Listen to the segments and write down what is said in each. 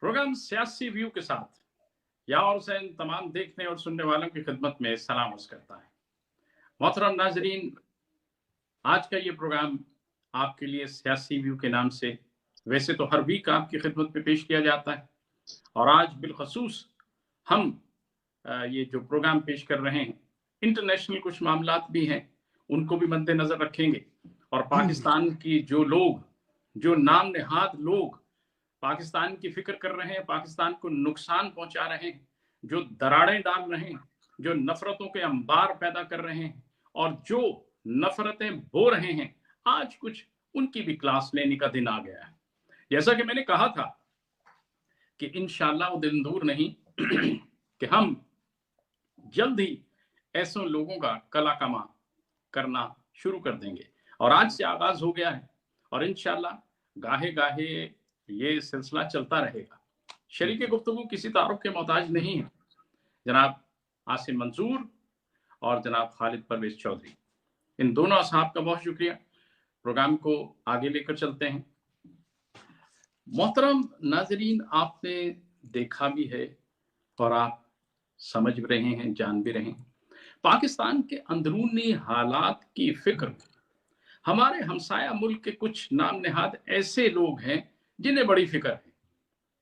Programme सियासी view के साथ यार हुसैन तमाम देखने और सुनने वालों की खिदमत में सलाम अर्ज करता है। मोहतरम नाजरीन, आज का ये प्रोग्राम आपके लिए सियासी व्यू के नाम से वैसे तो हर वीक आपकी खिदमत में पेश किया जाता है, और आज बिलखसूस हम ये जो प्रोग्राम पेश कर रहे हैं, इंटरनेशनल कुछ मामलात भी हैं, उनको भी मद्देनजर रखेंगे। और पाकिस्तान की जो नाम नेहाद लोग पाकिस्तान की फिक्र कर रहे हैं, पाकिस्तान को नुकसान पहुंचा रहे हैं, जो दरारें डाल रहे हैं, जो नफरतों के अंबार पैदा कर रहे हैं और जो नफरतें बो रहे हैं, आज कुछ उनकी भी क्लास लेने का दिन आ गया है। जैसा कि मैंने कहा था कि इंशाअल्लाह वो दिन दूर नहीं कि हम जल्द ही ऐसे लोगों का कला कमा करना शुरू कर देंगे, और आज से आगाज हो गया है और इंशाअल्लाह गाहे गाहे ये सिलसिला चलता रहेगा। शरीके गुफ्तगू किसी तारुफ के मोहताज नहीं है। जनाब आसिम मंसूर और जनाब खालिद परवेज चौधरी, इन दोनों असहाब का बहुत शुक्रिया। प्रोग्राम को आगे लेकर चलते हैं। मोहतरम नाजरीन, आपने देखा भी है और आप समझ भी रहे हैं, जान भी रहे हैं, पाकिस्तान के अंदरूनी हालात की फिक्र हमारे हमसाया मुल्क के कुछ नाम नेहाद ऐसे लोग हैं जिन्हें बड़ी फिक्र है।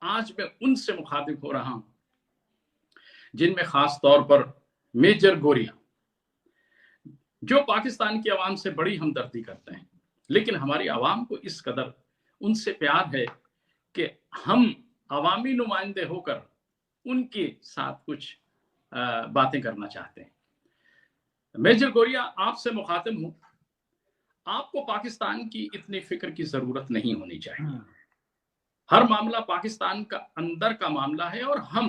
आज मैं उनसे मुखातिब हो रहा हूं, जिनमें खास तौर पर मेजर गोरिया, जो पाकिस्तान की आवाम से बड़ी हमदर्दी करते हैं, लेकिन हमारी आवाम को इस कदर उनसे प्यार है कि हम अवामी नुमाइंदे होकर उनके साथ कुछ बातें करना चाहते हैं। मेजर गोरिया, आपसे मुखातिब हूं। आपको पाकिस्तान की इतनी फिक्र की जरूरत नहीं होनी चाहिए। हर मामला पाकिस्तान का अंदर का मामला है और हम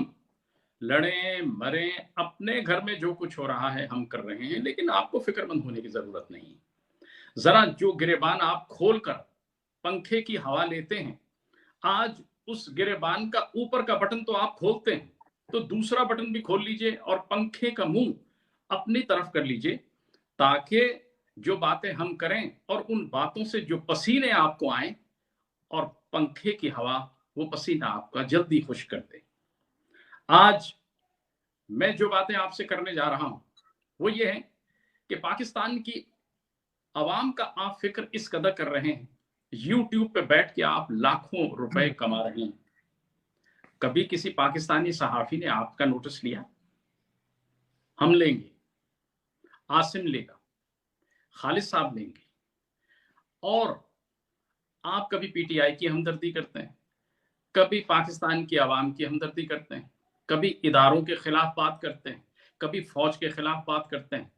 लड़े मरे अपने घर में जो कुछ हो रहा है हम कर रहे हैं, लेकिन आपको फिक्रमंद होने की जरूरत नहीं। जरा जो गिरेबान आप खोलकर पंखे की हवा लेते हैं, आज उस गिरेबान का ऊपर का बटन तो आप खोलते हैं, तो दूसरा बटन भी खोल लीजिए और पंखे का मुंह अपनी तरफ कर लीजिए, ताकि जो बातें हम करें और उन बातों से जो पसीने आपको आए और पंखे की हवा वो पसीना आपका जल्दी खुश कर दे। आज मैं जो बातें आपसे करने जा रहा हूं वो ये है कि पाकिस्तान की आवाम का आप फिक्र इस कदर कर रहे हैं, यूट्यूब पे बैठ के आप लाखों रुपए कमा रहे हैं। कभी किसी पाकिस्तानी सहाफी ने आपका नोटिस लिया? हम लेंगे, आसिम लेगा, खालिद साहब लेंगे। और आप कभी पीटीआई की हमदर्दी करते हैं, कभी पाकिस्तान की आवाम की हमदर्दी करते हैं, कभी इदारों के खिलाफ बात करते हैं, कभी फौज के खिलाफ बात करते हैं।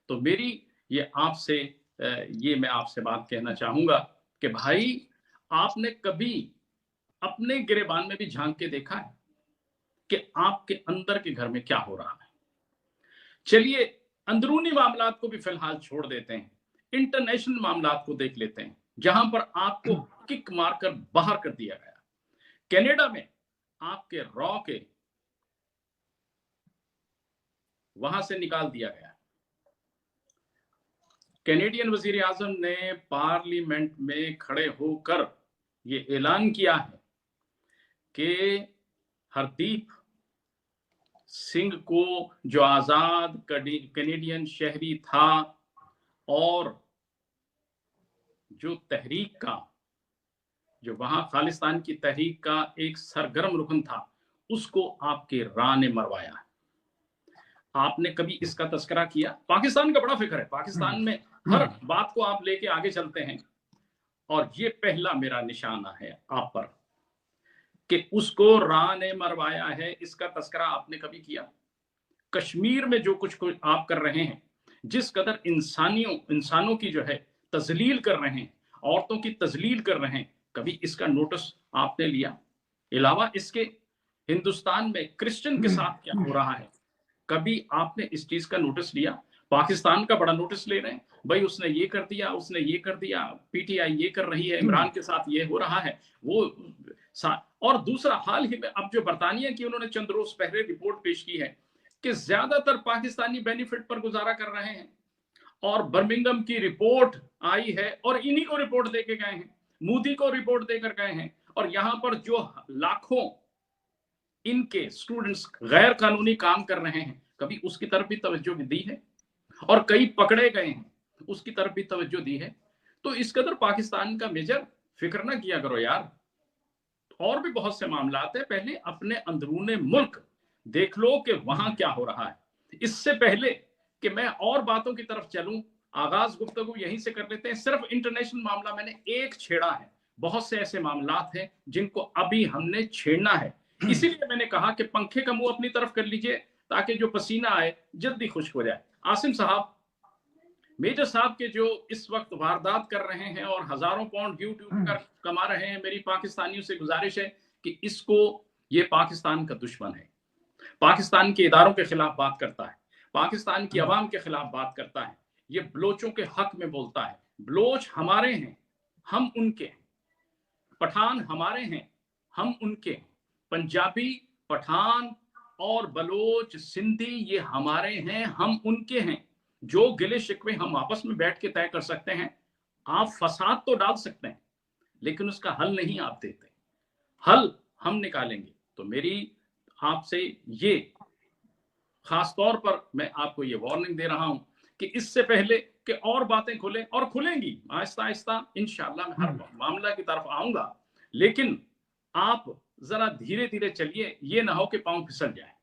तो मेरी मैं आपसे बात कहना चाहूंगा कि भाई, आपने कभी अपने गिरेबान में भी झांक के देखा है कि आपके अंदर के घर में क्या हो रहा है? चलिए, अंदरूनी मामलात को भी फिलहाल छोड़ देते हैं, इंटरनेशनल मामलात को देख लेते हैं, जहां पर आपको किक मारकर बाहर कर दिया गया। कनाडा में आपके रॉ के वहां से निकाल दिया गया। कैनेडियन वजीर आजम ने पार्लियामेंट में खड़े होकर ये ऐलान किया है कि हरदीप सिंह को, जो आजाद कैनेडियन शहरी था और जो तहरीक का, जो वहां खालिस्तान की तहरीक का एक सरगर्म रुकन था, उसको आपके रॉ ने मरवाया। आपने कभी इसका तस्करा किया? पाकिस्तान का बड़ा फिक्र है, पाकिस्तान में हर बात को आप लेके आगे चलते हैं, और ये पहला मेरा निशाना है आप पर कि उसको रॉ ने मरवाया है। इसका तस्करा आपने कभी किया? कश्मीर में जो कुछ आप कर रहे हैं, जिस कदर इंसानों की जो है तजलील कर रहे हैं, औरतों की तजलील कर रहे हैं, कभी इसका नोटिस आपने लिया? अलावा इसके हिंदुस्तान में क्रिश्चियन के साथ क्या हो रहा है, कभी आपने इस चीज का नोटिस लिया? पाकिस्तान का बड़ा नोटिस ले रहे हैं, भाई उसने ये कर दिया, उसने ये कर दिया, पीटीआई ये कर रही है, इमरान के साथ ये हो रहा है, वो और दूसरा, हाल ही में अब जो बरतानिया की उन्होंने चंद रोज पहले रिपोर्ट पेश की है कि ज्यादातर पाकिस्तानी बेनिफिट पर गुजारा कर रहे हैं, और बर्मिंघम की रिपोर्ट आई है और इन्हीं को रिपोर्ट देके गए हैं, मोदी को रिपोर्ट देकर गए हैं, और यहां पर जो लाखों इनके स्टूडेंट्स गैर कानूनी काम कर रहे हैं, कभी उसकी तरफ भी तवज्जो दी है? और कई पकड़े गए हैं, उसकी तरफ भी तवज्जो दी है? तो इस कदर पाकिस्तान का मेजर फिक्र ना किया करो यार। और भी बहुत से मामला हैं, पहले अपने अंदरूने मुल्क देख लो कि वहां क्या हो रहा है। इससे पहले कि मैं और बातों की तरफ चलूं, आगाज गुफ्तगू यहीं से कर लेते हैं। सिर्फ इंटरनेशनल मामला मैंने एक छेड़ा है, बहुत से ऐसे मामलात हैं जिनको अभी हमने छेड़ना है। इसीलिए मैंने कहा कि पंखे का मुंह अपनी तरफ कर लीजिए ताकि जो पसीना आए जल्दी खुश्क हो जाए। आसिम साहब, मेजर साहब के जो इस वक्त वारदात कर रहे हैं और हजारों पाउंड यूट्यूब पर कमा रहे हैं, मेरी पाकिस्तानियों से गुजारिश है कि इसको, ये पाकिस्तान का दुश्मन है, पाकिस्तान के इदारों के खिलाफ बात करता है, पाकिस्तान की आवाम के खिलाफ बात करता है, ये बलोचों के हक में बोलता है। बलोच हमारे हैं, हम उनके हैं। पठान हमारे हैं, हम उनके हैं। पंजाबी, पठान और बलोच, सिंधी ये हमारे हैं, हम उनके हैं। जो गिले शिकवे हम आपस में बैठ के तय कर सकते हैं। आप फसाद तो डाल सकते हैं लेकिन उसका हल नहीं आप देते, हल हम निकालेंगे। तो मेरी आपसे ये खास तौर पर मैं आपको ये वार्निंग दे रहा हूं कि इससे पहले कि और बातें खुले, और खुलेंगी आहिस्ता आहिस्ता इंशाल्लाह, मैं हर मामला की तरफ आऊंगा, लेकिन आप जरा धीरे धीरे चलिए, ये ना हो कि पांव फिसल जाए।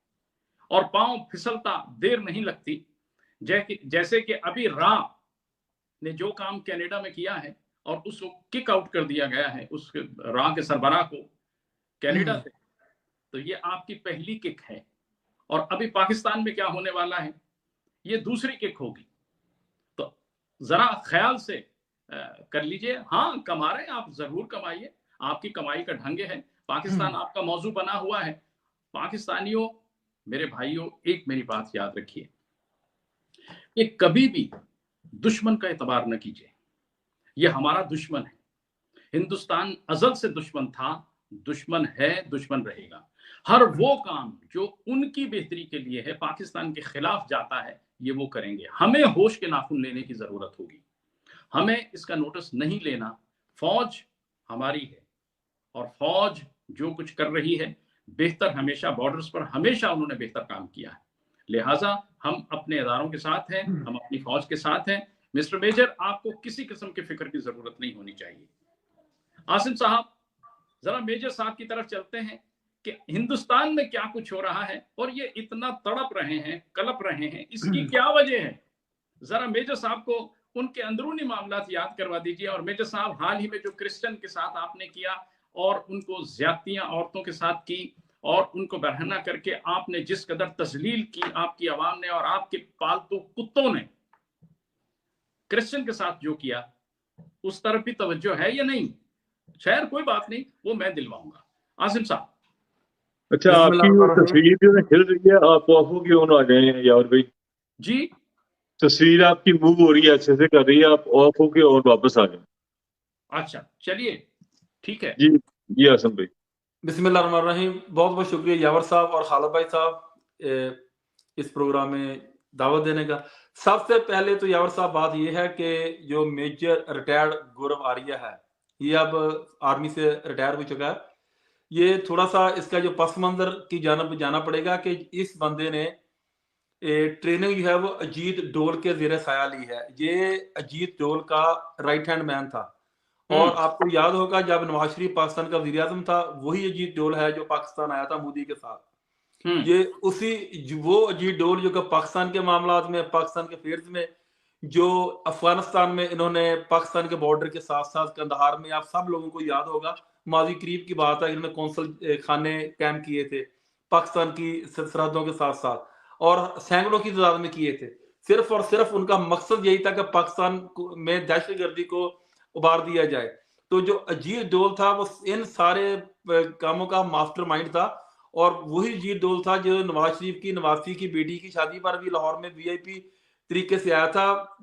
और पांव फिसलता देर नहीं लगती। जैसे कि अभी रा ने जो काम कनाडा में किया है और उसको किक आउट कर दिया गया है, उस रा के सरबराह को कनाडा से, तो ये आपकी पहली किक है। और अभी पाकिस्तान में क्या होने वाला है, ये दूसरी किक होगी। तो जरा ख्याल से कर लीजिए। हाँ, कमा रहे हैं आप, जरूर कमाइए, आपकी कमाई का ढंग है। पाकिस्तान आपका मौजू बना हुआ है। पाकिस्तानियों, मेरे भाइयों, एक मेरी बात याद रखिए कि कभी भी दुश्मन का एतबार न कीजिए। ये हमारा दुश्मन है। हिंदुस्तान अजल से दुश्मन था, दुश्मन है, दुश्मन रहेगा। हर वो काम जो उनकी बेहतरी के लिए है, पाकिस्तान के खिलाफ जाता है, ये वो करेंगे। हमें होश के नाखून लेने की जरूरत होगी, हमें इसका नोटिस नहीं लेना। फौज हमारी है और फौज जो कुछ कर रही है बेहतर, हमेशा बॉर्डर्स पर हमेशा उन्होंने बेहतर काम किया है। लिहाजा हम अपने इदारों के साथ हैं, हम अपनी फौज के साथ हैं। मिस्टर मेजर, आपको किसी किस्म की फिक्र की जरूरत नहीं होनी चाहिए। आसिम साहब, जरा मेजर साहब की तरफ चलते हैं कि हिंदुस्तान में क्या कुछ हो रहा है और ये इतना तड़प रहे हैं, कलप रहे हैं, इसकी क्या वजह है? जरा मेजर साहब को उनके अंदरूनी मामलात याद करवा दीजिए। और मेजर साहब, हाल ही में जो क्रिश्चियन के साथ आपने किया और उनको ज्यादतियां औरतों के साथ की और उनको बरहना करके आपने जिस कदर तजलील की आपकी आवाम ने और आपके पालतू कुत्तों ने, क्रिश्चियन के साथ जो किया, उस तरफ भी तवज्जो है या नहीं? खैर कोई बात नहीं, वो मैं दिलवाऊंगा। आसिम साहब। अच्छा, आपकी वो तस्वीर जो है हिल रही है, आप ऑफ हो क्यों आ गए हैं यार भाई? जी, तस्वीर आपकी मूव हो रही है, अच्छे से कर रही है, आप ऑफ हो के और वापस आ जाए। अच्छा चलिए, ठीक है जी जी आसम भाई। बिस्मिल्लाहिर्रहमानिर्रहीम। बहुत बहुत शुक्रिया यावर साहब और खालिद भाई साहब इस प्रोग्राम में दावत देने का। सबसे पहले तो यावर साहब बात यह है कि जो मेजर रिटायर्ड गौरव आर्या है, ये अब आर्मी से रिटायर हो चुका है। ये थोड़ा सा इसका जो पस मंजर की जानब जाना पड़ेगा कि इस बंदे ने ट्रेनिंग जो है वो अजीत डोल के ज़ेरे साया ली है। ये अजीत डोल का राइट हैंड मैन था और आपको याद होगा जब नवाज शरीफ पाकिस्तान का वज़ीर आज़म था, वही अजीत डोल है जो पाकिस्तान आया था मोदी के साथ। ये उसी वो अजीत डोल जो कि पाकिस्तान के मामलात में, पाकिस्तान के अफेयर्स में, जो अफगानिस्तान में इन्होंने पाकिस्तान के बॉर्डर के साथ साथ कंदहार में, आप सब लोगों को याद होगा, माजी करीब की बात है, इन्होंने कौंसल खाने कैंप किए थे पाकिस्तान की सरहदों के साथ साथ और सैकड़ों की तादाद में किए थे। सिर्फ और सिर्फ उनका मकसद यही था कि पाकिस्तान में दहशतगर्दी को उबार दिया जाए। तो जो अजीत डोल था वो इन सारे कामों का मास्टरमाइंड था और वही अजीत डोल था जो नवाज शरीफ की नवासी की बेटी की शादी पर भी लाहौर में वीआईपी तरीके से आया था,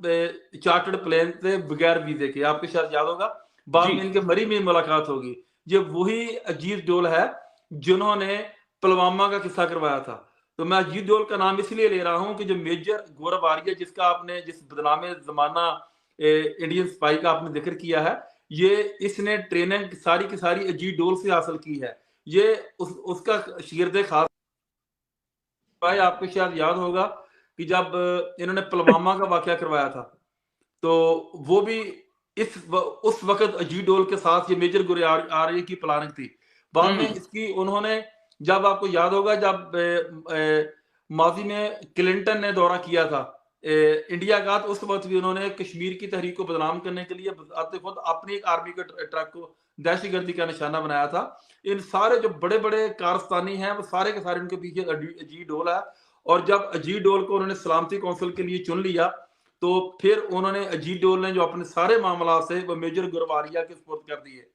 चार्टर्ड प्लेन से बगैर वीजे के। आपको शायद याद होगा, बाद में इनके मरी में मुलाकात होगी। ये वही अजीत डोल है जिन्होंने पुलवामा का किस्सा करवाया था। तो मैं अजीत डोल का नाम इसलिए ले रहा हूं कि जो मेजर गौरव आर्या, जिसका आपने जिस बदनामे जमाना इंडियन स्पाई का आपने जिक्र किया है, ये इसने ट्रेनिंग सारी की सारी अजीत डोल से हासिल की है। ये उसका शिगिर्द खास भाई, आपको शायद याद होगा कि जब इन्होंने पुलवामा का वाकया करवाया था, तो वो भी उस वक्त अजीत डोल के साथ ये मेजर गुरवारिया की प्लानिंग थी। बाद में इसकी उन्होंने, जब आपको याद होगा जब माजी में क्लिंटन ने दौरा किया था इंडिया का, तो उस वक्त भी उन्होंने कश्मीर की तहरीक को बदनाम करने के लिए आते खुद अपनी एक आर्मी के ट्रक को दहशतगर्दी का निशाना बनाया था। इन सारे जो बड़े बड़े कारस्तानी हैं वो सारे के सारे उनके पीछे अजीत डोल है। और जब अजीत डोल को उन्होंने सलामती कौंसिल के लिए चुन लिया, तो फिर उन्होंने अजीत डोल ने जो अपने सारे मामला से वो मेजर गुरवारिया के सुपुर्द कर दिए।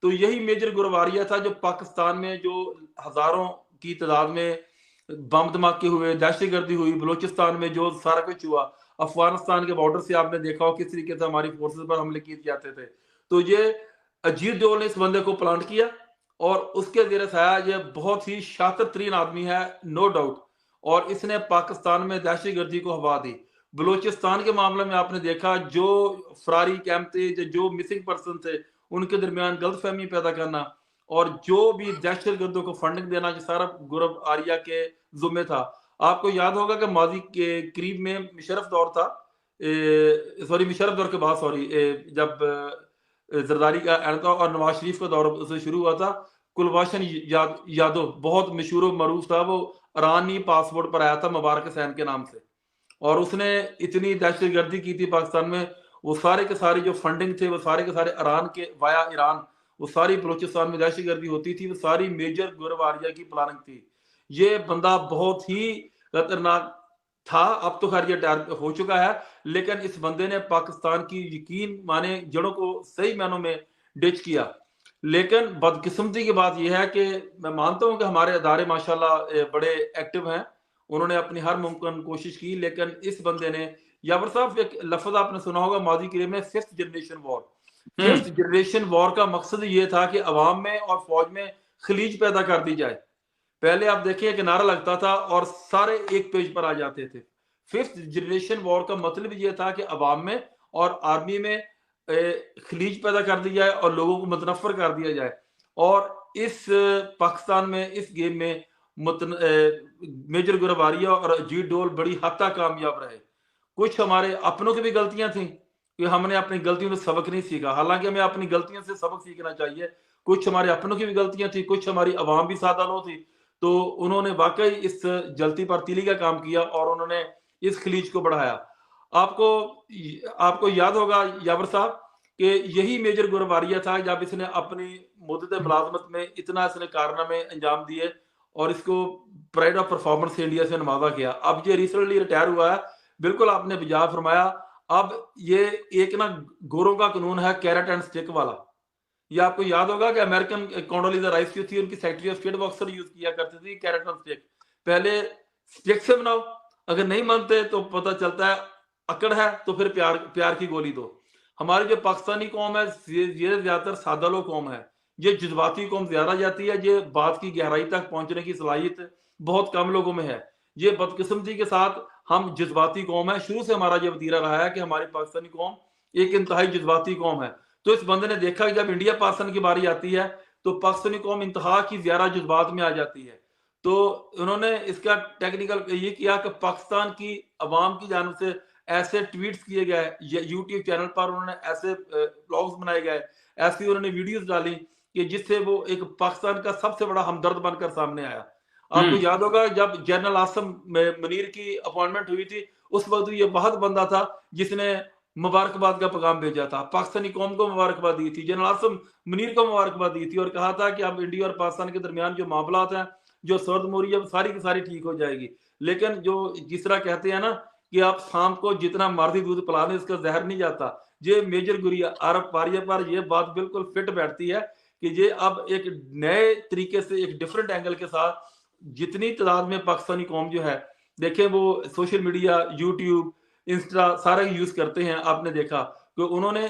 तो यही मेजर गुरवारिया था जो पाकिस्तान में जो हजारों की तादाद में बम धमाके हुए, दहशतगर्दी हुई, बलूचिस्तान में जो सारा कुछ हुआ, अफगानिस्तान के बॉर्डर से आपने देखा हो किस तरीके से हमारी फोर्सेस पर हमले किए जाते थे। तो ये अजीत डोल ने इस बंदे को प्लांट किया और उसके ज़ेरे साया ये बहुत ही शातिर तरीन आदमी है, नो डाउट, और इसने पाकिस्तान में दहशतगर्दी को हवा दी। बलूचिस्तान के मामले में आपने देखा जो फरारी कैंप थे, जो मिसिंग पर्सन थे, उनके दरमियान गलतफहमी पैदा करना और जो भी दहशतगर्दों को फंडिंग देना, जो सारा गुरवारिया के जुम्मे था। आपको याद होगा कि माजी के करीब में मुशर्रफ दौर था, मुशर्रफ दौर के बाद जब जरदारी का एंड था और नवाज शरीफ का दौर उसे शुरू हुआ था, कुलभूषण यादव बहुत मशहूर मरूफ था, वो ईरानी पासपोर्ट पर आया था मुबारक हुसैन के नाम से, और उसने इतनी दहशतगर्दी की थी पाकिस्तान में। वो सारे के सारे जो फंडिंग थे वो सारे के सारे ईरान के वाया ईरान, वो सारी बलूचिस्तान में दहशतगर्दी होती थी, वो सारी मेजर गुरवारिया की प्लानिंग थी। ये बंदा बहुत ही खतरनाक था, अब तो खैर ये रिटायर हो चुका है, लेकिन इस बंदे ने पाकिस्तान की यकीन माने जड़ों को सही मानों में डिच किया। लेकिन बदकिस्मती की बात यह है कि मैं मानता हूं कि हमारे अदारे माशाल्लाह बड़े एक्टिव हैं, उन्होंने अपनी हर मुमकिन कोशिश की, लेकिन इस बंदे ने, यावर साहब एक लफ्ज आपने सुना होगा माजी के लिए में, fifth generation war. Fifth generation war का मकसद ये था कि अवाम में और फौज में खलीज पैदा कर दी जाए। पहले आप देखिए कि नारा लगता था और सारे एक पेज पर आ जाते थे। फिफ्थ जनरेशन वॉर का मतलब ये था कि अवाम में और आर्मी में खलीज पैदा कर दी जाए और लोगों को मुतनफर कर दिया जाए। और इस पाकिस्तान में इस गेम में मेजर गुरवारिया और अजीत डोल बड़ी हद तक कामयाब रहे। कुछ हमारे अपनों की भी गलतियां थी कि हमने अपनी गलतियों से सबक नहीं सीखा, हालांकि हमें अपनी गलतियों से सबक सीखना चाहिए। कुछ हमारे अपनों की भी गलतियां थी, कुछ हमारी अवाम भी सादा लो थी, तो उन्होंने वाकई इस जलती पर तीली का काम किया और उन्होंने इस खलीज को बढ़ाया। आपको याद होगा यावर साहब कि यही मेजर गुरवारिया था जब इसने अपनी मुद्दत मुलाजमत में इतना इसने कारनामे अंजाम दिए और इसको प्राइड ऑफ परफॉर्मेंस इंडिया से नवाजा गया। अब ये रिसेंटली रिटायर हुआ है, बिल्कुल आपने बिजा फरमाया। अब ये एक ना गोरों का कानून है, कैरेट एंड स्टिक वाला। ये आपको याद होगा कि अमेरिकन कॉन्डोलीजा राइस जो थी, उनकी सेक्रेटरी ऑफ स्टेट वो अक्सर यूज किया करती थी, कैरेट एंड स्टिक। पहले स्टिक से बनाओ, अगर नहीं मानते तो पता चलता है अकड़ है, तो फिर प्यार की गोली दो। हमारी जो पाकिस्तानी कौम है ये ज्यादातर सादा लो कौम है, ये जज्बाती कौम ज्यादा जाती है, ये बात की गहराई तक पहुंचने की सलाहियत बहुत कम लोगों में है। ये बदकिस्मती के साथ हम जज्बाती कौम है, शुरू से हमारा ये वतीरा रहा है कि हमारी पाकिस्तानी कौम एक इंतहाई जज्बाती कौम है। तो इस बंदे ने देखा कि जब इंडिया पाकिस्तान की बारी आती है तो पाकिस्तानी कौम इंतहा की ज्यादा जज्बात में आ जाती है। तो उन्होंने इसका टेक्निकल ये किया कि पाकिस्तान की अवाम की जानिब से ऐसे ट्वीट्स किए गए, यूट्यूब चैनल पर उन्होंने ऐसे ब्लॉग्स बनाए गए, ऐसी उन्होंने वीडियोस डाली कि जिससे वो एक पाकिस्तान का सबसे बड़ा हमदर्द बनकर सामने आया। आपको याद होगा जब जनरल आसम मुनीर की अपॉइंटमेंट हुई थी, उस वक्त ये बहुत बंदा था जिसने मुबारकबाद का पैगाम भेजा था, पाकिस्तानी कौम को मुबारकबाद दी थी, जनरल आसम मुनीर को मुबारकबाद दी थी और कहा था कि अब इंडिया और पाकिस्तान के दरमियान जो मामलात हैं, जो सर्दमोरी है, सारी की सारी ठीक हो जाएगी। लेकिन जो जिस तरह कहते हैं ना कि आप शाम को जितना मर्जी दूध पिला लें इसका जहर नहीं जाता, ये मेजर गुरवारिया पर यह बात बिल्कुल फिट बैठती है कि ये अब एक नए तरीके से एक डिफरेंट एंगल के साथ जितनी तादाद में पाकिस्तानी कौम जो है, देखें वो सोशल मीडिया, यूट्यूब, इंस्टा सारा यूज करते हैं। आपने देखा कि उन्होंने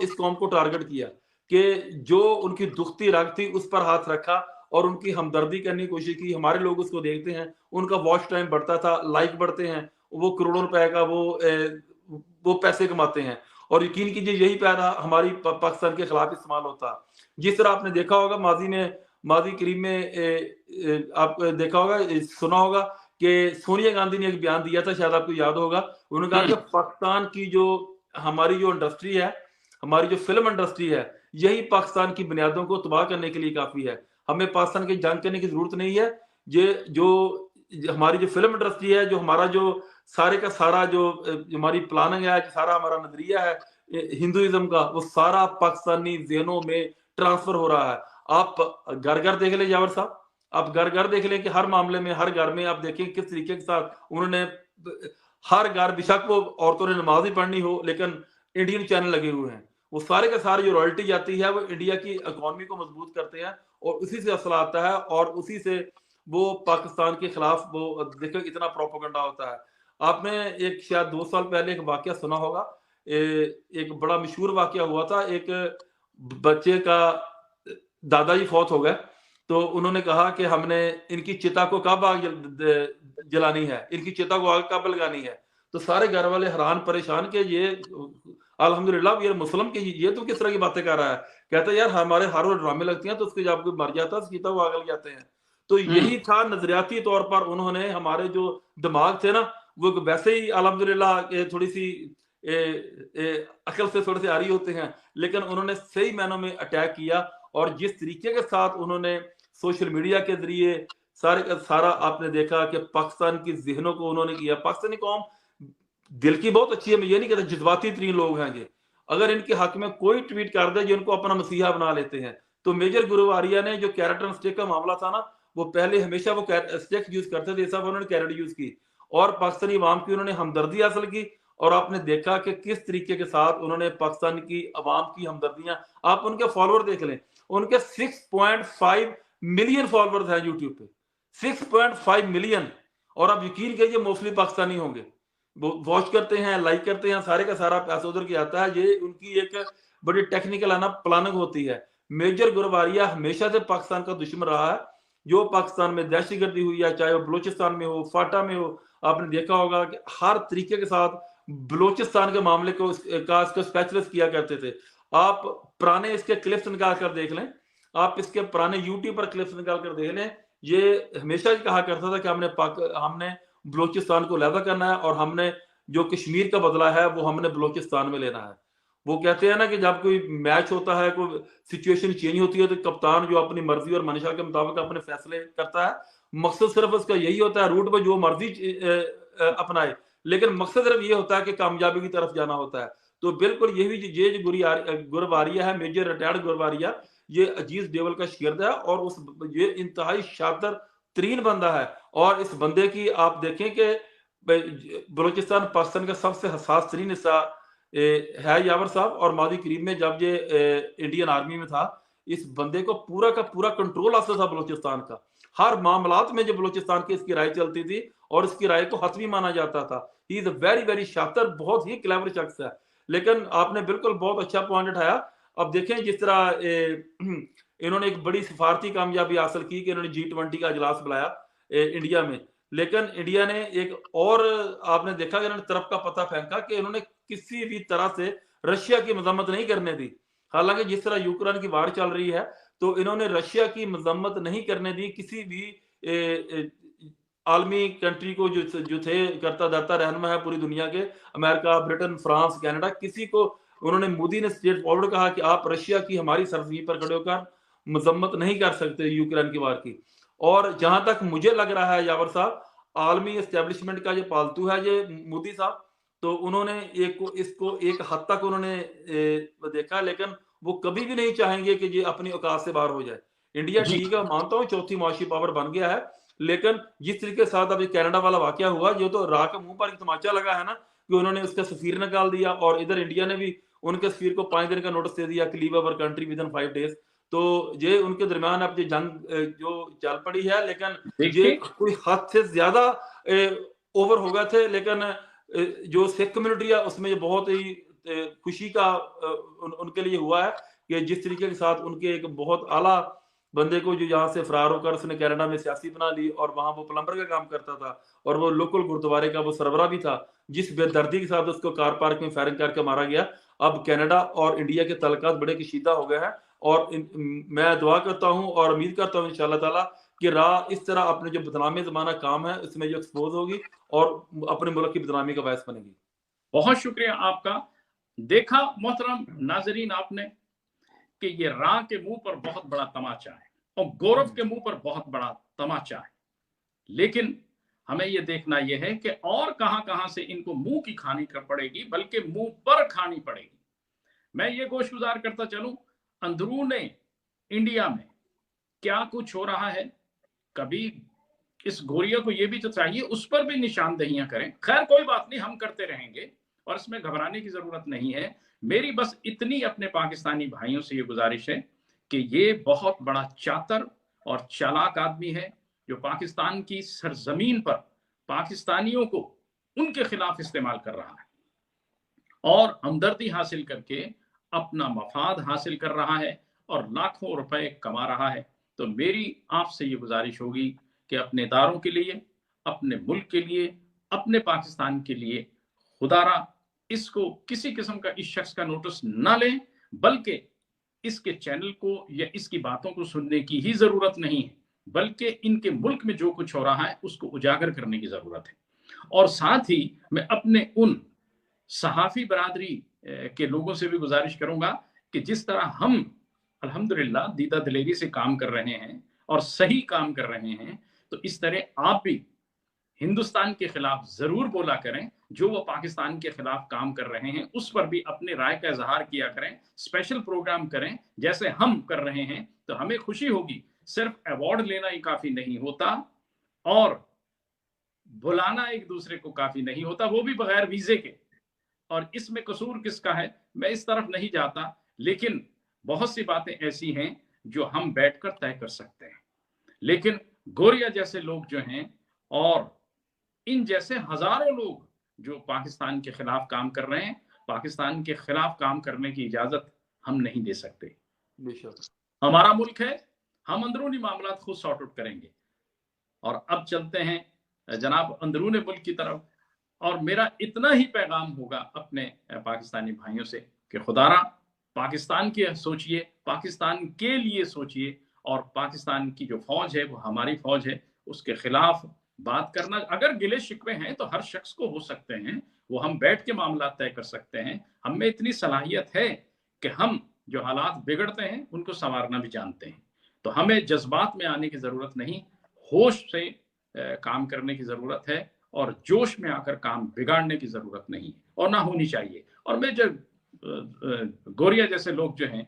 इस कौम को टारगेट किया कि जो उनकी दुखती रग थी उस पर हाथ रखा और उनकी हमदर्दी करने की कोशिश की। हमारे लोग उसको देखते हैं, उनका वॉच टाइम बढ़ता था, लाइक बढ़ते हैं, वो करोड़ों रुपए का वो पैसे कमाते हैं और यकीन कीजिए यही पैसा हमारी पाकिस्तान के खिलाफ इस्तेमाल होता। जिस तरह आपने देखा होगा माजी में मादी करीम में आप देखा होगा, सुना होगा कि सोनिया गांधी ने एक बयान दिया था, शायद आपको याद होगा। उन्होंने कहा कि पाकिस्तान की जो हमारी जो इंडस्ट्री है, हमारी जो फिल्म इंडस्ट्री है, यही पाकिस्तान की बुनियादों को तबाह करने के लिए काफी है। हमें पाकिस्तान की जंग करने की जरूरत नहीं है। ये जो हमारी जो फिल्म इंडस्ट्री है, जो हमारा जो सारे का सारा जो हमारी प्लानिंग है, सारा हमारा नजरिया है हिंदुइज्म का, वो सारा पाकिस्तानी ज़हनों में ट्रांसफर हो रहा है। आप घर घर देख लें जावर साहब, आप घर घर देख लें कि हर मामले में, हर घर में आप देखें किस तरीके के साथ उन्होंने हर घर, बेशक वो औरतों ने नमाज ही पढ़नी हो, लेकिन इंडियन चैनल लगे हुए हैं। वो सारे के सारे जो रॉयल्टी जाती है वो इंडिया की इकोनॉमी को मजबूत करते हैं और उसी से असला आता है और उसी से वो पाकिस्तान के खिलाफ वो देखो इतना प्रोपेगेंडा होता है। आपने एक शायद 2 साल पहले एक वाकया सुना होगा, एक बड़ा मशहूर वाकया हुआ था। एक बच्चे का दादाजी फौत हो गए, तो उन्होंने कहा कि हमने इनकी चिता को कब आग जलानी है, इनकी चिता को आग कब लगानी है। तो सारे घर वाले हैरान परेशान कि ये अल्हम्दुलिल्लाह ये मुस्लिम के ये तो किस तरह की बातें कर रहा है। कहता है यार हमारे हर रोज ड्रामे लगती हैं, तो उसके जब कोई मर जाता है तो चिता को आग लग जाते हैं। तो यही था नजरियाती तौर पर उन्होंने हमारे जो दिमाग थे ना, वो वैसे ही अल्हम्दुलिल्लाह थोड़ी सी अकल से थोड़े से आ रही होते हैं, लेकिन उन्होंने सही मायनों में अटैक किया। और जिस तरीके के साथ उन्होंने सोशल मीडिया के जरिए सारे का सारा आपने देखा कि पाकिस्तान की जहनों को उन्होंने किया। पाकिस्तानी कौम दिल की बहुत अच्छी है, मैं ये नहीं कहता, जज्बाती तरीन लोग हैं ये। अगर इनके हक में कोई ट्वीट कर दे, जो इनको अपना मसीहा बना लेते हैं। तो मेजर गुरुवारिया ने जो कैरेट एंड स्टिक का मामला था ना, वो पहले हमेशा वो स्टिक यूज करते थे, सब उन्होंने कैरेट यूज की और पाकिस्तानी अवाम की उन्होंने हमदर्दी हासिल की। और आपने देखा कि किस तरीके के साथ उन्होंने पाकिस्तान की अवाम की हमदर्दियां, आप उनके फॉलोअर देख लें, उनके 6.5 मिलियन फॉलोअर्स हैं यूट्यूब पे, 6.5 मिलियन। और आप यकीन कीजिए मोस्टली पाकिस्तानी होंगे, वॉच करते हैं, लाइक करते हैं, सारे का सारा पैसा उधर के आता है। ये उनकी एक बड़ी टेक्निकल है ना प्लानिंग होती है। मेजर गुरुवारिया हमेशा से पाकिस्तान का दुश्मन रहा है। जो पाकिस्तान में दहशतगर्दी हुई है, चाहे वो बलूचिस्तान में हो, फाटा में हो, आपने देखा होगा कि हर तरीके के साथ बलूचिस्तान के मामले को इसको स्पेशलिस्ट किया करते थे। आप पुराने इसके क्लिप्स निकाल कर देख लें, आप इसके पुराने यूट्यूब पर क्लिप्स निकाल कर देख लें। ये हमेशा ही कहा करता था कि हमने बलूचिस्तान को लहदा करना है और हमने जो कश्मीर का बदला है वो हमने बलूचिस्तान में लेना है। वो कहते हैं ना कि जब कोई मैच होता है, कोई सिचुएशन चेंज होती है, तो कप्तान जो अपनी मर्जी और मंशा के मुताबिक अपने फैसले करता है। मकसद सिर्फ उसका यही होता है, रूट पर जो मर्जी अपनाए, लेकिन मकसद सिर्फ ये होता है कि कामयाबी की तरफ जाना होता है। तो बिल्कुल ये जो गुरुवारिया है, मेजर रिटायर्ड गुरुवारिया, ये अजीज देवल का शिगिर्द है और ये इंतहाई शातिर तरीन बंदा है। और इस बंदे की आप देखें कि बलूचिस्तान पाकिस्तान का सबसे हसास तरीन हिस्सा है यावर साहब। और मादी करीम में जब ये इंडियन आर्मी में था, इस बंदे को पूरा का पूरा कंट्रोल हासिल था बलूचिस्तान का। हर मामलात में जो बलूचिस्तान की इसकी राय चलती थी और इसकी राय को हतमी माना जाता था। He is a very very शातिर, बहुत ही क्लेवर शख्स है। लेकिन आपने बिल्कुल बहुत अच्छा पॉइंट उठाया। अब देखें जिस तरह इन्होंने एक बड़ी सिफारती कामयाबी हासिल की कि इन्होंने G20 का इजलास बुलाया इंडिया में, लेकिन इंडिया ने एक और आपने देखा कि इन्होंने तरफ का पता फेंका कि इन्होंने किसी भी तरह से रशिया की मजम्मत नहीं करने दी। हालांकि जिस तरह यूक्रेन की वार चल रही है, तो इन्होंने रशिया की मजम्मत नहीं करने दी किसी भी आलमी कंट्री को, जो थे करता दाता रहनुमा है पूरी दुनिया के, अमेरिका, ब्रिटेन, फ्रांस, कनाडा, किसी को उन्होंने, मोदी ने स्ट्रेट फॉरवर्ड कहा कि आप रशिया की हमारी सरजमीन पर खड़े होकर मजम्मत नहीं कर सकते यूक्रेन की वार की। और जहां तक मुझे लग रहा है यावर साहब, आलमी एस्टेब्लिशमेंट का जो पालतू है ये मोदी साहब, तो उन्होंने इसको एक हद तक उन्होंने देखा, लेकिन वो कभी भी नहीं चाहेंगे कि ये अपनी औकात से बाहर हो जाए। इंडिया ठीक है, मानता हूँ चौथी मुआशी पावर बन गया है, लेकिन जिस तरीके के साथ अभी कनाडा वाला वाकया हुआ, ये तो राह के मुंह पर तमाचा लगा है ना कि उन्होंने उसका सफीर निकाल दिया और इधर इंडिया ने भी उनके सफीर को 5 दिन का नोटिस दे दिया कि leave our country with in 5 days. तो ये उनके दरमियान अब ये जंग जो चल पड़ी है, लेकिन ये कोई हद से ज्यादा ओवर हो गए थे। लेकिन जो सिख कम्युनिटी है उसमें ये बहुत ही खुशी का उनके लिए हुआ है कि जिस तरीके के साथ उनके एक बहुत आला बंदे को जो यहाँ से फरार होकर उसने कनाडा में सियासी बना ली और वहां वो प्लम्बर का काम करता था और वो लोकल गुरुद्वारे का वो सरबरा भी था, जिस बेदर्दी के साथ उसको कार पार्क में फायरिंग करके मारा गया। अब कनाडा और इंडिया के तल्लुकात बड़े कशीदा हो गए हैं। और मैं दुआ करता हूँ और उम्मीद करता हूँ इंशाल्लाह ताला कि राह इस तरह अपने जो बदनामी ज़माना काम है उसमें जो एक्सपोज होगी और अपने मुल्क की बदनामी का बायस बनेगी। बहुत शुक्रिया आपका। देखा मोहतरम नाजरीन आपने कि ये राह के मुंह पर बहुत बड़ा तमाचा है और गौरव के मुंह पर बहुत बड़ा तमाचा है, लेकिन हमें ये देखना यह है कि और कहां से इनको मुंह की खानी कर पड़ेगी, बल्कि मुंह पर खानी पड़ेगी। मैं ये गोशगुजार करता चलूं, अंदरून इंडिया में क्या कुछ हो रहा है, कभी इस गोरिया को ये भी तो चाहिए उस पर भी निशानदेहियां करें। खैर कोई बात नहीं, हम करते रहेंगे और इसमें घबराने की जरूरत नहीं है। मेरी बस इतनी अपने पाकिस्तानी भाइयों से ये गुजारिश है कि ये बहुत बड़ा चातर और चालाक आदमी है जो पाकिस्तान की सरजमीन पर पाकिस्तानियों को उनके खिलाफ इस्तेमाल कर रहा है और हमदर्दी हासिल करके अपना मफाद हासिल कर रहा है और लाखों रुपए कमा रहा है। तो मेरी आपसे ये गुजारिश होगी कि अपने इदारों के लिए, अपने मुल्क के लिए, अपने पाकिस्तान के लिए खुदारा इसको किसी किस्म का इस शख्स का नोटिस ना लें, बल्कि इसके चैनल को या इसकी बातों को सुनने की ही जरूरत नहीं है, बल्कि इनके मुल्क में जो कुछ हो रहा है उसको उजागर करने की जरूरत है। और साथ ही मैं अपने उन सहाफी बरादरी के लोगों से भी गुजारिश करूंगा कि जिस तरह हम अल्हम्दुलिल्लाह दीदा दिलेरी से काम कर रहे हैं और सही काम कर रहे हैं, तो इस तरह आप भी हिंदुस्तान के खिलाफ जरूर बोला करें। जो वो पाकिस्तान के खिलाफ काम कर रहे हैं उस पर भी अपने राय का इजहार किया करें, स्पेशल प्रोग्राम करें जैसे हम कर रहे हैं, तो हमें खुशी होगी। सिर्फ अवार्ड लेना ही काफी नहीं होता और बुलाना एक दूसरे को काफी नहीं होता, वो भी बगैर वीजे के। और इसमें कसूर किसका है, मैं इस तरफ नहीं जाता, लेकिन बहुत सी बातें ऐसी हैं जो हम बैठकर तय कर सकते हैं। लेकिन गोरिया जैसे लोग जो हैं और इन जैसे हजारों लोग जो पाकिस्तान के खिलाफ काम कर रहे हैं, पाकिस्तान के खिलाफ काम करने की इजाजत हम नहीं दे सकते। हमारा मुल्क है, हम अंदरूनी मामला खुद सॉर्ट आउट करेंगे। और अब चलते हैं जनाब अंदरूनी मुल्क की तरफ, और मेरा इतना ही पैगाम होगा अपने पाकिस्तानी भाइयों से कि खुदारा पाकिस्तान की सोचिए, पाकिस्तान के लिए सोचिए, और पाकिस्तान की जो फौज है वो हमारी फौज है, उसके खिलाफ बात करना, अगर गिले शिकवे हैं तो हर शख्स को हो सकते हैं, वो हम बैठ के मामला तय कर सकते हैं। हम में इतनी सलाहियत है कि हम जो हालात बिगड़ते हैं उनको संवारना भी जानते हैं। तो हमें जज्बात में आने की जरूरत नहीं, होश से काम करने की जरूरत है और जोश में आकर काम बिगाड़ने की जरूरत नहीं है और ना होनी चाहिए। और मैं जो गोरिया जैसे लोग जो हैं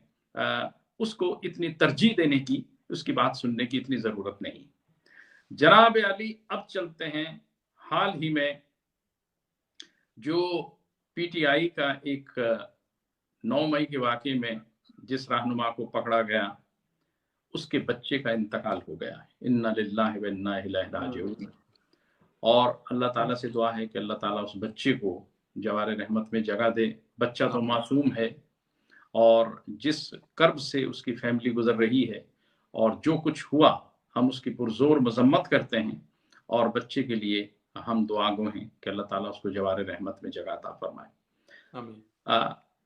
उसको इतनी तरजीह देने की, उसकी बात सुनने की इतनी जरूरत नहीं। जनाब अली, अब चलते हैं हाल ही में जो पीटीआई का एक 9 मई के वाकये में जिस रहनुमा को पकड़ा गया, उसके बच्चे का इंतकाल हो गया है। इन्ना लिल्लाहि व इन्ना इलैहि राजिऊन। और अल्लाह ताला से दुआ है कि अल्लाह ताला उस बच्चे को जवार रहमत में जगह दे। बच्चा तो मासूम है और जिस कर्ब से उसकी फैमिली गुजर रही है और जो कुछ हुआ, हम उसकी पुरजोर मजम्मत करते हैं और बच्चे के लिए हम दुआगो हैं कि अल्लाह ताला उसको जवार रहमत में जगह अता फरमाए।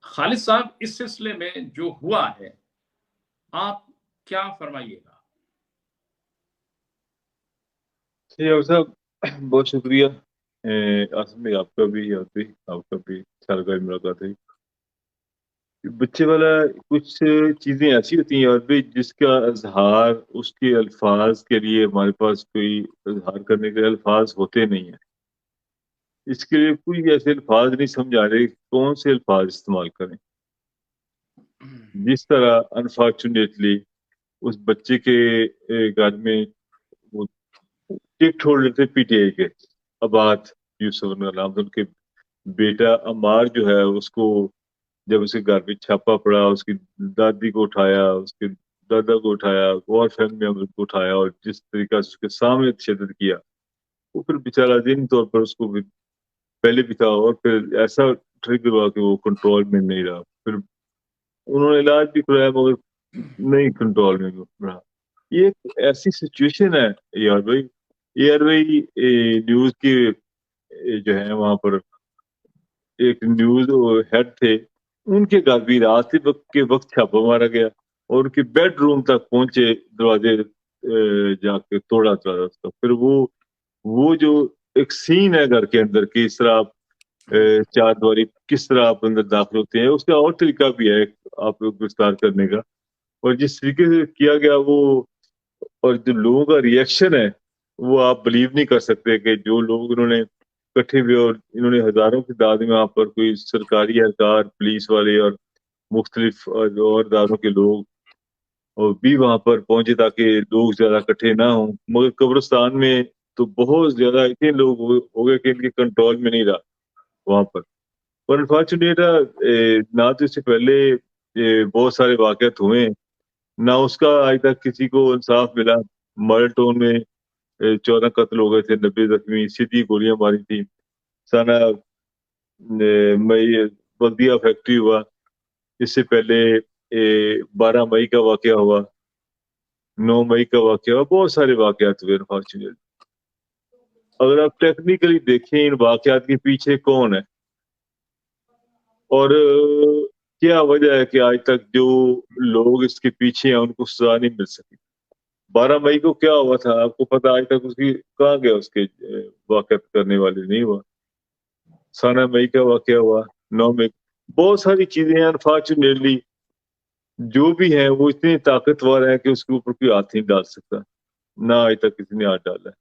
खालिद साहब, इस सिलसिले में जो हुआ है आप क्या फरमाइएगा? साहब बहुत शुक्रिया। आसिम भाई आपका भी अच्छा लगा मुलाकात है। बच्चे वाला कुछ चीजें ऐसी होती हैं और भी जिसका इजहार उसके अल्फाज के लिए हमारे पास कोई इजहार करने के अल्फाज होते नहीं है। इसके लिए कोई ऐसे अल्फाज नहीं समझ आ रहे कौन से अल्फाज इस्तेमाल करें। जिस तरह अनफॉर्चुनेटली उस बच्चे के घर में वो टिक छोड़ लेते पीटीआई के अबाद यूसुफ नाम, उनके बेटा अमार जो है उसको जब उसके घर में छापा पड़ा, उसकी दादी को उठाया, उसके दादा को उठाया, और फैमिली मेंबर को उठाया और जिस तरीका से उसके सामने तशद्दुद किया, वो फिर बेचारा दिन तौर पर उसको पहले भी था और फिर ऐसा ट्रिगर हुआ कि वो कंट्रोल में नहीं रहा। फिर उन्होंने इलाज भी कराया मगर नहीं कंट्रोल में रहा। ये एक ऐसी सिचुएशन है यार भाई न्यूज की जो है वहां पर एक न्यूज हेड थे, उनके घर भी रात के वक्त छापा मारा गया और उनके बेडरूम तक पहुंचे, दरवाजे जाके तोड़ा उसका। फिर वो जो एक सीन है घर के अंदर कि इस तरह आप चार द्वारी किस तरह आप अंदर दाखिल होते हैं, उसका और तरीका भी है आपको गिरफ्तार करने का। और जिस तरीके से किया गया वो, और जो लोगों का रिएक्शन है, वो आप बिलीव नहीं कर सकते कि जो लोग इन्होंने इकट्ठे हुए और इन्होंने हजारों की तादाद में वहां पर कोई सरकारी एहलकार, पुलिस वाले और मुख्तलिफ और इदारों के लोग और भी वहां पर पहुंचे ताकि लोग ज्यादा इकट्ठे ना हों। मगर कब्रिस्तान में तो बहुत ज्यादा इतने लोग हो गए कि इनके कंट्रोल में नहीं रहा वहां पर। और अनफॉर्चुनेट ना तो इससे पहले बहुत सारे वाकयात हुए, ना उसका आज तक किसी को इंसाफ मिला। मॉडल टाउन में 14 कत्ल हो गए थे, 90 जख्मी, सीधी गोलियां मारी थी। साना मई बल्दिया फैक्ट्री हुआ, इससे पहले 12 मई का वाकया हुआ, 9 मई का वाकया हुआ, बहुत सारे वाकयात हुए अनफॉर्चुनेट। अगर आप टेक्निकली देखें इन वाकयात के पीछे कौन है और क्या वजह है कि आज तक जो लोग इसके पीछे हैं उनको सजा नहीं मिल सकी। 12 मई को क्या हुआ था आपको पता? आज तक उसकी कहाँ गया उसके वाकयात करने वाले? नहीं हुआ। 17 मई का वाकया हुआ, 9 मई, बहुत सारी चीजें हैं अनफॉर्चुनेटली जो भी है वो इतने ताकतवर है कि उसके ऊपर कोई हाथ नहीं डाल सकता, ना आज तक किसी ने हाथ डाला है।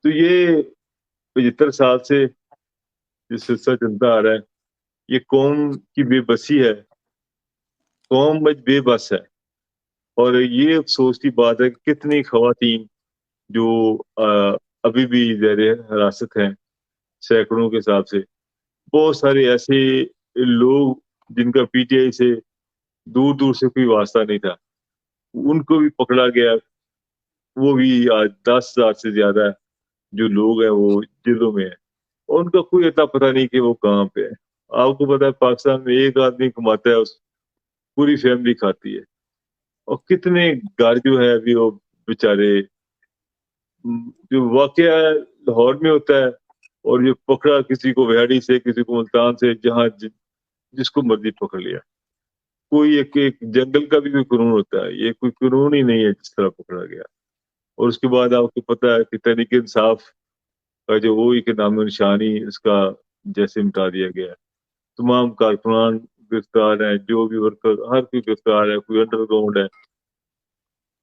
तो ये 75 साल से ये सिलसिला चलता आ रहा है। ये कौम की बेबसी है, कौम बस बेबस है। और ये अफसोस की बात है कि कितनी खवातीन जो अभी भी ज़ेर हिरासत हैं सैकड़ों के हिसाब से, बहुत सारे ऐसे लोग जिनका पीटीआई से दूर दूर से कोई वास्ता नहीं था, उनको भी पकड़ा गया। वो भी आज 10,000 से ज्यादा जो लोग हैं वो जेलों में है और उनका कोई इतना पता नहीं कि वो कहाँ पे है। आपको पता है पाकिस्तान में एक आदमी कमाता है, उस पूरी फैमिली खाती है। और कितने घर जो है अभी वो बेचारे, जो वाकया लाहौर में होता है और जो पकड़ा किसी को वेहाड़ी से, किसी को मुल्तान से, जहाँ जिसको मर्जी पकड़ लिया। कोई एक जंगल का भी कोई कानून होता है, ये कोई कानून ही नहीं है जिस तरह पकड़ा गया। और उसके बाद आपको पता है कि तहरीक इंसाफ का जो वो एक नामो निशानी इसका जैसे मिटा दिया गया है। तमाम कारकुनान गिरफ्तार हैं, जो भी वर्कर हर कोई गिरफ्तार है, कोई अंडरग्राउंड है।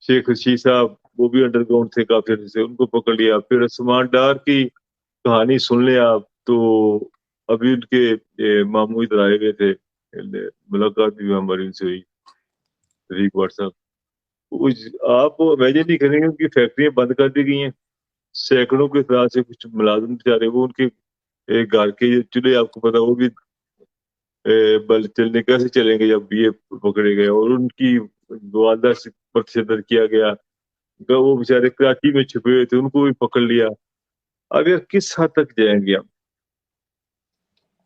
शेख रशीद साहब वो भी अंडरग्राउंड थे काफी अर्से से, उनको पकड़ लिया। फिर उस्मान डार की कहानी सुन ले आप तो अभी उनके मामू इधर आए हुए थे, मुलाकात भी हमारी उनसे हुई, रफीक व्हाट्सएप। आप इमेजिन नहीं करेंगे उनकी फैक्ट्रियां बंद कर दी गई हैं। सैकड़ों के तरह से कुछ मुलाजिम बेचारे वो उनके घर के चूल्हे आपको पता वो भी बल चलने कैसे चलेंगे जब ये पकड़े गए। और उनकी वालदा से पर तशद्दुद किया गया, वो बेचारे कराची में छुपे हुए थे, उनको भी पकड़ लिया। अब यार किस हद तक जाएंगे हम?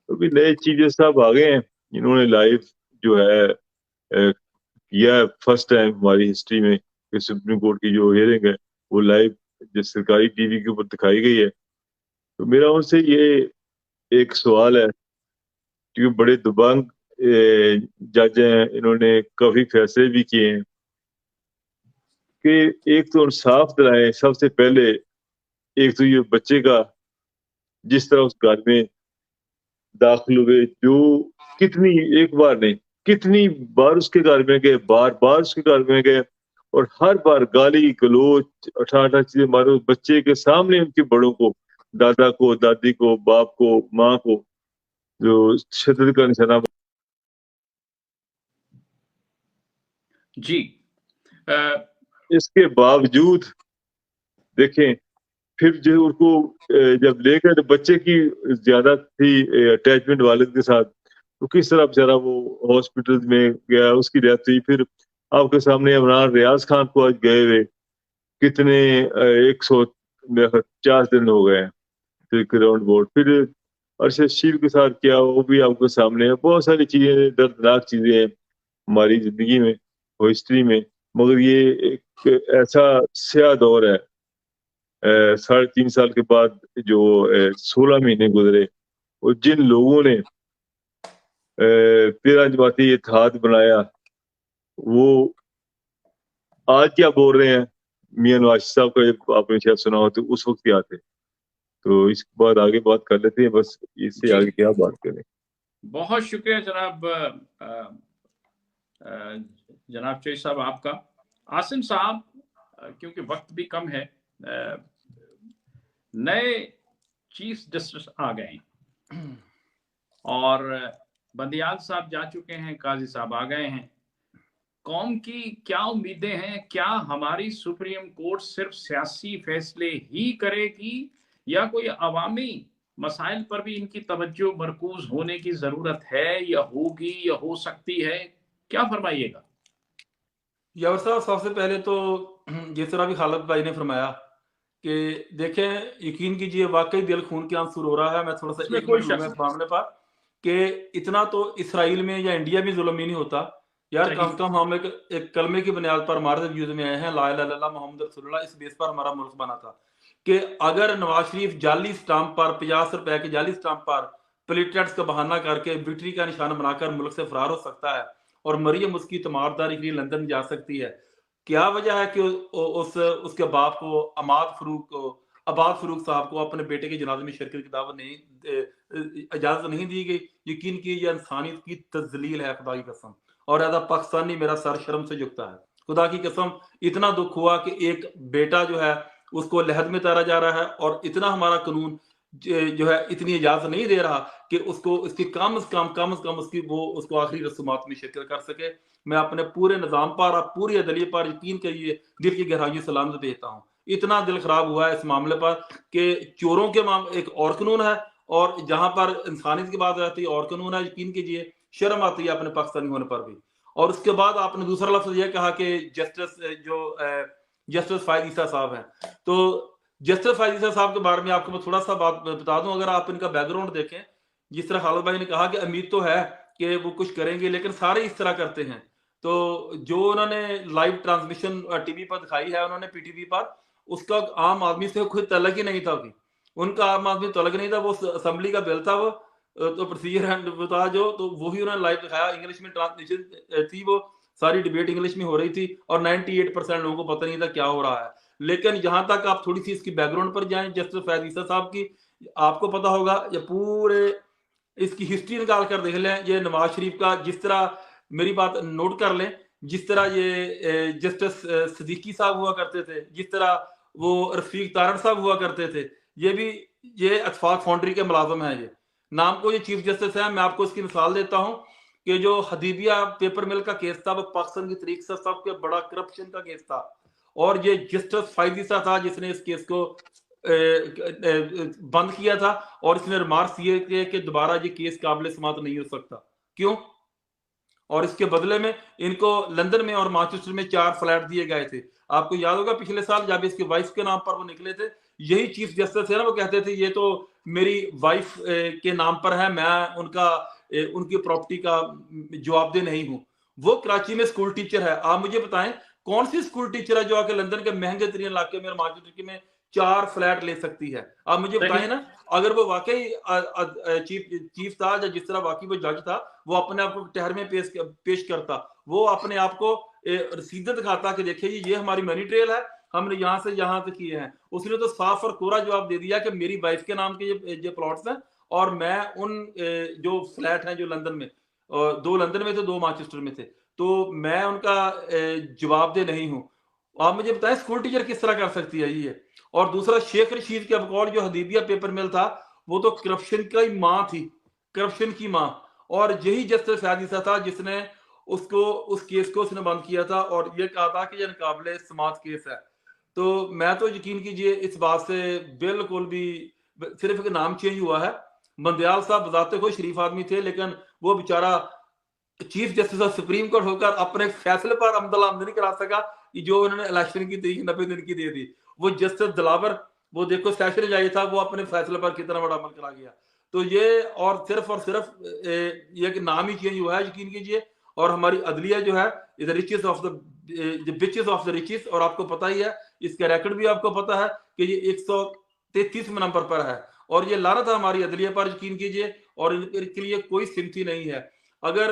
अभी नए चीजें सब आ गए हैं। इन्होंने लाइव जो है किया फर्स्ट टाइम हमारी हिस्ट्री में कि सुप्रीम कोर्ट की जो हियरिंग है वो लाइव जो सरकारी टीवी के ऊपर दिखाई गई है। तो मेरा उनसे ये एक सवाल है, क्योंकि बड़े दबंग जज हैं, इन्होंने काफी फैसले भी किए हैं कि एक तो इंसाफ दिलाएं सबसे पहले। एक तो ये बच्चे का जिस तरह उस घर में दाखिल हुए, जो कितनी एक बार नहीं कितनी बार उसके घर में गए, बार बार उसके घर में गए और हर बार गाली गलोच अठारह चीजें मारो बच्चे के सामने, उनके बड़ों को, दादा को, दादी को, बाप को, माँ को, जो शरीर का निशाना। जी इसके बावजूद देखें फिर जो उनको जब लेकर तो बच्चे की ज्यादा थी अटैचमेंट वालिद के साथ, तो किस तरह बेचारा वो हॉस्पिटल में गया, उसकी डेथ हुई। फिर आपके सामने इमरान रियाज खान को आज गए हुए कितने 150 दिन हो गए हैं फिर राउंड बोर्ड। फिर अरशद शीर के साथ किया, वो भी आपके सामने है। बहुत सारी चीजें दर्दनाक चीजें हैं हमारी जिंदगी में, हिस्ट्री में। मगर ये एक ऐसा स्या दौर है 3.5 साल के बाद जो 16 महीने गुजरे और जिन लोगों ने 13 जमाती इत्तेहाद बनाया वो आज क्या बोल रहे हैं मियां नवाज साहब का, जब आपने शायद सुना हो तो उस वक्त क्या थे। तो इसके बाद आगे बात कर लेते हैं, बस इससे जी आगे क्या बात करें। बहुत शुक्रिया जनाब जनाब चोई साहब आपका। आसिम साहब क्योंकि वक्त भी कम है, नए चीफ जस्टिस आ गए और बंदियाल साहब जा चुके हैं, काजी साहब आ गए हैं। कौम की क्या उम्मीदें हैं? क्या हमारी सुप्रीम कोर्ट सिर्फ सियासी फैसले ही करेगी या कोई अवामी मसाइल पर भी इनकी तवज्जो मरकूज होने की जरूरत है, या होगी या हो सकती है? क्या फरमाइएगा? यावर साहब, सबसे पहले तो जिस तरह भी खालिद भाई ने फरमाया कि देखें, यकीन कीजिए वाकई दिल खून के आंसू रो रहा है। मैं थोड़ा सा इसमें एक कोई मिनट शक लूंगा इस नहीं। मामले पर कि इतना तो इसराइल में या इंडिया में जुल्म ही नहीं होता यार। सही। कम से कम हम एक कलमे की बुनियाद पर हमारे व्यूज में आए हैं, ला इलाहा इल्लल्लाह मोहम्मद रसूलुल्लाह, इस बेस पर हमारा मुल्क बना था कि अगर नवाज शरीफ जाली स्टाम्प पर 50 रुपए के जाली स्टाम्प पर प्लेटलेट्स का बहाना करके विक्ट्री का निशान बनाकर मुल्क से फरार हो सकता है और मरियम उसकी तमारदारी के लिए लंदन जा सकती है, क्या वजह है कि उसके बाप को आबाद फरूक साहब को अपने बेटे के जनाजे में शिरकत की दावत नहीं, इजाजत नहीं दी गई? यकीन कीजिए इंसानियत की तजलील है, खुदा की कसम। और ऐसा पाकिस्तानी मेरा सर शर्म से झुकता है, खुदा की कसम। इतना दुख हुआ कि एक बेटा जो है उसको लहद में तारा जा रहा है और इतना हमारा कानून जो है इतनी इजाजत नहीं दे रहा कि उसको इसकी कम से कम उसकी वो उसको आखिरी रसूमात में शिरकत कर सके। मैं अपने पूरे निज़ाम पर, पूरी अदलिया पर यकीन करिए दिल की गहराइयों से सलामत भेजता हूँ। इतना दिल खराब हुआ है इस मामले पर कि चोरों के एक और कानून है और जहां पर इंसानियत की बात आती है और कानून है। यकीन कीजिए शर्म आती है अपने पाकिस्तानी होने पर भी। और उसके बाद आपने दूसरा लफ्ज यह कहा कि जस्टिस फायद ईसा साहब हैं, तो जस्टिस फायद ईसा साहब के बारे में आपको मैं थोड़ा सा बात बता दूं। अगर आप इनका बैकग्राउंड देखें, जिस तरह खालिद भाई ने कहा कि उम्मीद तो है कि वो कुछ करेंगे, लेकिन सारे इस तरह करते हैं। तो जो उन्होंने लाइव ट्रांसमिशन टीवी पर दिखाई है उन्होंने पीटीवी पर, उसका आम आदमी से कोई तलक ही नहीं था कि उनका आम आदमी तलक नहीं था। वो असेंबली का बिल था, वो तो प्रोसीजर बता जो, तो वही उन्होंने लाइव दिखाया। इंग्लिश में ट्रांसलेशन थी, वो सारी डिबेट इंग्लिश में हो रही थी और 98% लोगों को पता नहीं था क्या हो रहा है। लेकिन जहां तक आप थोड़ी सी इसकी बैकग्राउंड पर जाएं, जस्टिस फैज ईसा साहब की, आपको पता होगा ये पूरे इसकी हिस्ट्री निकाल कर देख लें। ये नवाज शरीफ का, जिस तरह मेरी बात नोट कर लें, जिस तरह ये जस्टिस सिद्दीकी साहब हुआ करते थे, जिस तरह वो रफीक तारड़ साहब हुआ करते थे, ये अतफाक फाउंड्री के मुलाजम हैं। ये नाम को ये चीफ जस्टिस है। मैं आपको इसकी मिसाल देता हूं कि जो हदीबिया पेपर मिल का केस था वो पाकिस्तान की तरीक से सबसे बड़ा करप्शन का केस था और ये जस्टिस फायद ईसा था जिसने इस केस को बंद किया था और इसने रिमार्क्स ये किए कि दोबारा ये केस काबिल समात नहीं हो सकता। क्यों? और इसके बदले में इनको लंदन में और मैनचेस्टर में 4 फ्लैट दिए गए थे। आपको याद होगा पिछले साल जब इसकी वाइफ के नाम पर वो निकले थे, यही चीफ जस्टिस है ना, वो कहते थे ये तो मेरी वाइफ के नाम पर है, मैं उनकी प्रॉपर्टी का जवाबदेह नहीं हूं। वो कराची में स्कूल टीचर है। आप मुझे बताएं कौन सी स्कूल टीचर है जो आके लंदन के महंगे तरीन इलाके में और मैनचेस्टर में 4 फ्लैट ले सकती है? आप मुझे बताएं ना। अगर वो वाकई चीफ था या जिस तरह वाकई वो जज था, वो अपने आप को ठहर में पेश करता, वो अपने आप को रसीदें दिखाता कि देखिए ये हमारी मनी ट्रेल है, हमने यहाँ से यहाँ तक किए हैं। उसने तो साफ और कोरा जवाब दे दिया कि मेरी वाइफ के नाम के ये प्लॉट्स हैं और मैं उन जो फ्लैट हैं जो लंदन में, 2 लंदन में थे, 2 मैनचेस्टर में थे, तो मैं उनका जवाबदेह नहीं हूँ। आप मुझे बताएं स्कूल टीचर किस तरह कर सकती है ये? और दूसरा, शेख रशीद के बकौल जो हदीबिया पेपर मिल था, वो तो करप्शन की मां थी, करप्शन की मां। और यही जस्टिस फैज ईसा था जिसने उस केस को उसने बंद किया था और ये कहा था कि ये नाकाबिले समात केस है। तो मैं तो यकीन कीजिए इस बात से बिल्कुल भी, सिर्फ एक नाम चेंज हुआ है। बंदयाल साहब बजाते हुए शरीफ आदमी थे, लेकिन वो बेचारा chief justice of supreme court होकर अपने फैसले पर अमल नहीं करा सका जो उन्होंने इलेक्शन की 90 दिन की दे दी। वो जस्टिस दिलावर, वो देखो सेशन जाए था, वो अपने फैसले पर कितना बड़ा अमल करा गया। तो ये और सिर्फ ये नाम ही चेंज हुआ है, यकीन कीजिए। और हमारी अदलिया जो है is the richest of the bitches of the richest. और आपको पता ही है, इसका रिकॉर्ड भी आपको पता है कि ये 133वें नंबर पर है और ये लानत है हमारी अदलिया पर, यकीन कीजिए। और इनके लिए कोई सिम्पथी नहीं है। अगर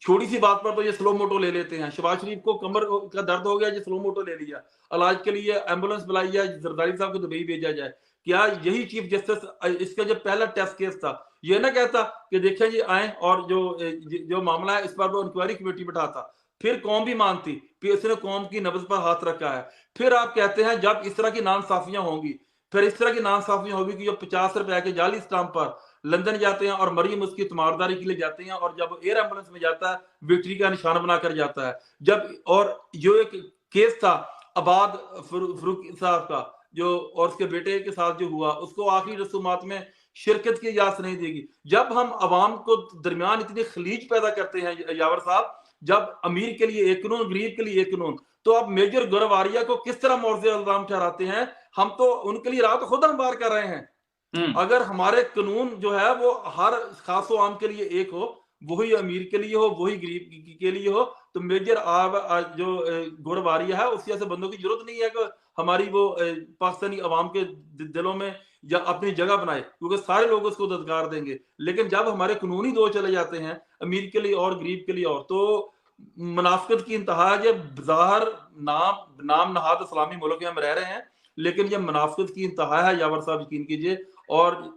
छोटी सी बात पर तो ये स्लो मोटो ले लेते हैं। शहबाज शरीफ को कमर का दर्द हो गया, ये स्लो मोटो ले लिया, इलाज के लिए एम्बुलेंस बुलाई जाए, जरदारी साहब को दुबई भेजा जाए। क्या यही चीफ जस्टिस इसका जो पहला टेस्ट केस था, ये ना कहता कि देखिए जी आए और जो मामला है इस पर वो इंक्वायरी कमेटी बैठाता, फिर कौम भी मानती, फिर इसने कौम की नब्ज पर हाथ रखा है। फिर आप कहते हैं जब इस तरह की नाइंसाफियां होंगी, फिर इस तरह की नाइंसाफियां होगी कि जो 50 रुपए के जाली स्टाम्प पर लंदन जाते हैं और मरियम उसकी तीमारदारी के लिए जाते हैं, और जब एयर एम्बुलेंस में जाता है विक्ट्री का निशान बनाकर जाता है। जब और जो एक केस था आबाद फरूक साहब का जो और उसके बेटे के साथ जो हुआ, उसको आखिरी रसूमात में शिरकत की इजाजत नहीं देगी। जब हम अवाम को दरमियान इतनी खलीज पैदा करते हैं यावर साहब, जब अमीर के लिए एक कानून, गरीब के लिए एक कानून, तो आप मेजर गौरव आरिया को किस तरह मौज़े इल्जाम ठहराते हैं? हम तो उनके लिए रात खुद हम बार कर रहे हैं। अगर हमारे कानून जो है वो हर खास आम के लिए एक हो, वही अमीर के लिए हो, वही गरीब के लिए हो, तो मेजर जो गौरव आरिया है उसके ऐसे बंदों की जरूरत नहीं है कि हमारी वो पाकिस्तानी अवाम के दिलों में या अपनी जगह बनाए, क्योंकि सारे लोग उसको ददकार देंगे। लेकिन जब हमारे कानून ही दो चले जाते हैं, अमीर के लिए और गरीब के लिए और, तो मुनाफिकत की इंतहा है। बाहर नाम नहाद इस्लामी मुल्क में हम रह रहे हैं, लेकिन ये मुनाफिकत की इंतहा है यावर साहब, यकीन कीजिए। और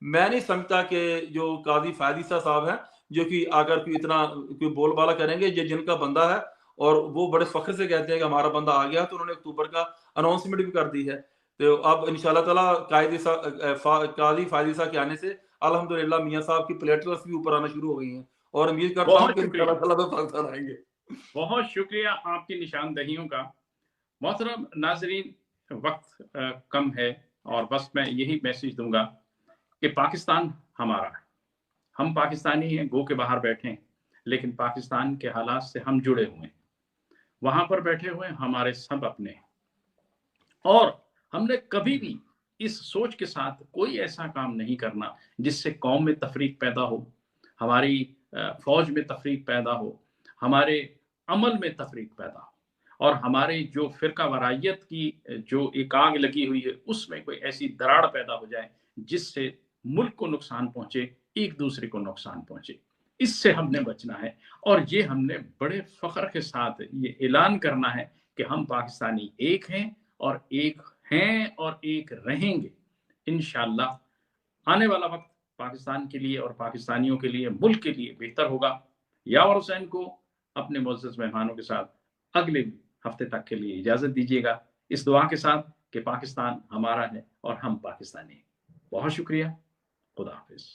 मैं नहीं समझता कि जो काजी फायदीसा साहब हैं जो कि आकर कोई इतना कोई बोलबाला करेंगे, ये जिनका बंदा है और वो बड़े फख्र से कहते हैं कि हमारा बंदा आ गया, तो उन्होंने अक्टूबर का अनाउंसमेंट भी कर दी है। तो अब इंशाल्लाह ताला काजी फायदीसा के आने से अल्हम्दुलिल्लाह मियां साहब की प्लेटलेट्स भी ऊपर आना शुरू हो गई हैं, और उम्मीद करता हूँ कि इंशाल्लाह ताला वो पाकिस्तान आएंगे। बहुत शुक्रिया आपकी निशानदहियों का। मोहतरम नाजरीन, वक्त कम है और बस मैं यही मैसेज दूंगा कि पाकिस्तान हमारा है, हम पाकिस्तानी हैं, गो के बाहर बैठे हैं, लेकिन पाकिस्तान के हालात से हम जुड़े हुए हैं। वहां पर बैठे हुए हमारे सब अपने हैं, और हमने कभी भी इस सोच के साथ कोई ऐसा काम नहीं करना जिससे कौम में तफरीक पैदा हो, हमारी फौज में तफरीक पैदा हो, हमारे अमल में तफरीक पैदा हो, और हमारे जो फिरका वरायत की जो एक आग लगी हुई है उसमें कोई ऐसी दरार पैदा हो जाए जिससे मुल्क को नुकसान पहुंचे, एक दूसरे को नुकसान पहुंचे। इससे हमने बचना है, और ये हमने बड़े फख्र के साथ ये ऐलान करना है कि हम पाकिस्तानी एक हैं और एक हैं और एक रहेंगे। इंशाअल्लाह आने वाला वक्त पाकिस्तान के लिए और पाकिस्तानियों के लिए, मुल्क के लिए बेहतर होगा। यावर हुसैन को अपने मुअज़्ज़ज़ मेहमानों के साथ अगले हफ्ते तक के लिए इजाजत दीजिएगा, इस दुआ के साथ कि पाकिस्तान हमारा है और हम पाकिस्तानी हैं। बहुत शुक्रिया। खुदा हाफिज।